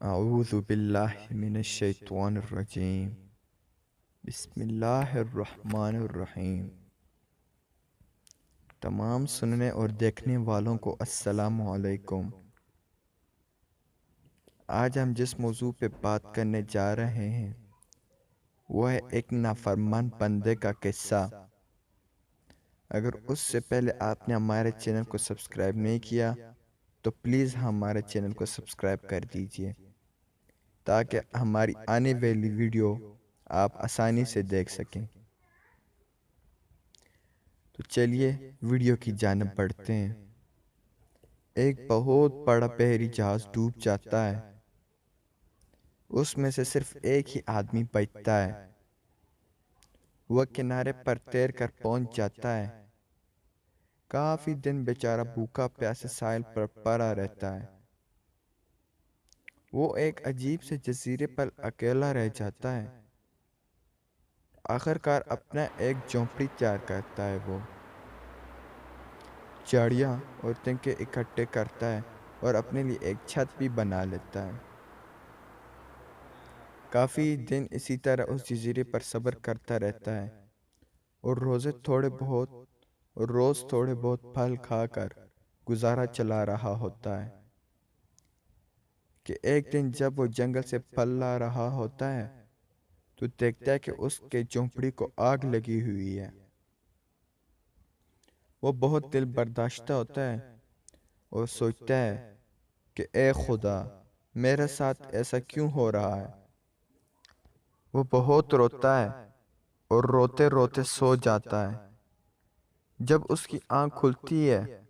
اعوذ باللہ من الشیطان الرجیم بسم اللہ الرحمن الرحیم۔ تمام سننے اور دیکھنے والوں کو السلام علیکم۔ آج ہم جس موضوع پہ بات کرنے جا رہے ہیں وہ ہے ایک نافرمان بندے کا قصہ۔ اگر اس سے پہلے آپ نے ہمارے چینل کو سبسکرائب نہیں کیا تو پلیز ہمارے چینل کو سبسکرائب کر دیجئے تاکہ ہماری آنے والی ویڈیو آپ آسانی سے دیکھ سکیں۔ تو چلیے ویڈیو کی جانب بڑھتے ہیں۔ ایک بہت بڑا بحری جہاز ڈوب جاتا ہے۔ اس میں سے صرف ایک ہی آدمی بچتا ہے۔ وہ کنارے پر تیر کر پہنچ جاتا ہے۔ کافی دن بیچارہ بھوکا پیاسے ساحل پر پڑا رہتا ہے۔ وہ ایک عجیب سے جزیرے پر اکیلا رہ جاتا ہے۔ آخرکار اپنا ایک جھونپڑی تیار کرتا ہے۔ وہ چاڑیاں اور تنکے اکٹھے کرتا ہے اور اپنے لیے ایک چھت بھی بنا لیتا ہے۔ کافی دن اسی طرح اس جزیرے پر صبر کرتا رہتا ہے اور روز تھوڑے بہت پھل کھا کر گزارا چلا رہا ہوتا ہے کہ ایک دن جب وہ جنگل سے پھل لا رہا ہوتا ہے تو دیکھتا ہے کہ اس کے جھونپڑی کو آگ لگی ہوئی ہے۔ وہ بہت دل برداشتہ ہوتا ہے اور سوچتا ہے کہ اے خدا، میرے ساتھ ایسا کیوں ہو رہا ہے۔ وہ بہت روتا ہے اور روتے روتے سو جاتا ہے۔ جب اس کی آنکھ کھلتی ہے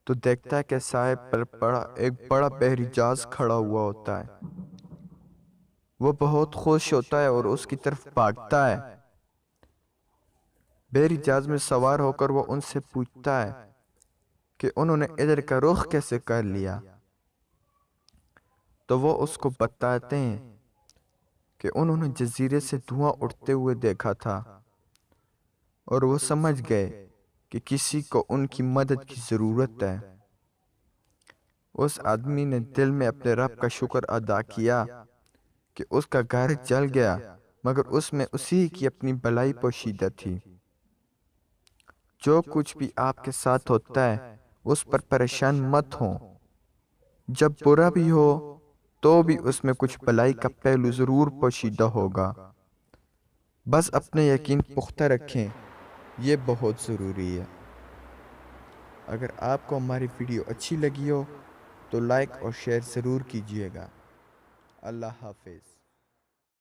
تو دیکھتا ہے کہ ساحل پر ایک بڑا بحری جہاز کھڑا ہوا ہوتا ہے۔ وہ بہت خوش ہوتا ہے اور اس کی طرف بھاگتا ہے۔ بحری جہاز میں سوار ہو کر وہ ان سے پوچھتا ہے کہ انہوں نے ادھر کا رخ کیسے کر لیا۔ تو وہ اس کو بتاتے ہیں کہ انہوں نے جزیرے سے دھواں اٹھتے ہوئے دیکھا تھا اور وہ سمجھ گئے کہ کسی کو ان کی مدد کی ضرورت ہے۔ اس آدمی نے دل میں اپنے رب کا شکر ادا کیا کہ اس کا گھر جل گیا، مگر اس میں اسی کی اپنی بھلائی پوشیدہ تھی۔ جو کچھ بھی آپ کے ساتھ ہوتا ہے اس پر پریشان مت ہوں۔ جب برا بھی ہو تو بھی اس میں کچھ بھلائی کا پہلو ضرور پوشیدہ ہوگا۔ بس اپنے یقین پختہ رکھیں، یہ بہت ضروری ہے۔ اگر آپ کو ہماری ویڈیو اچھی لگی ہو تو لائک اور شیئر ضرور کیجیے گا۔ اللہ حافظ۔